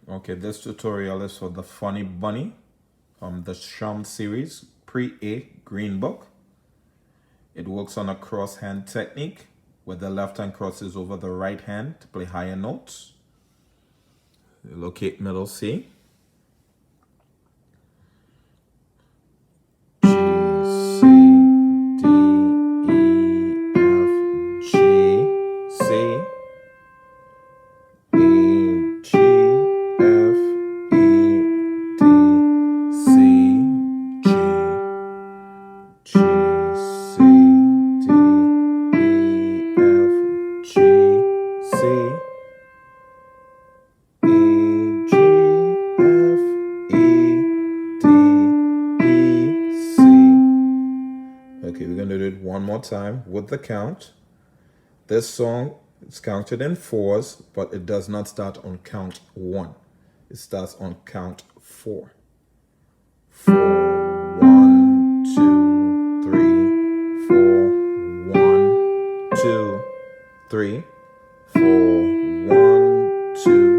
Okay, this tutorial is for the Funny Bunny from the Schuam series, Pre-A Green Book. It works on a cross hand technique where the left hand crosses over the right hand to play higher notes. Locate middle C. G, C, D, E, F, G, C, A, G, F, E, D, C, G, G, C, D, E, F, G, C, A, G, F, E, D, E, C. Okay, we're going to do it one more time with the count. This song is counted in fours, but it does not start on count 1. It starts on count 4. 4, 1, 2, 3, 4, 1, 2, 3, 4, 1, 2,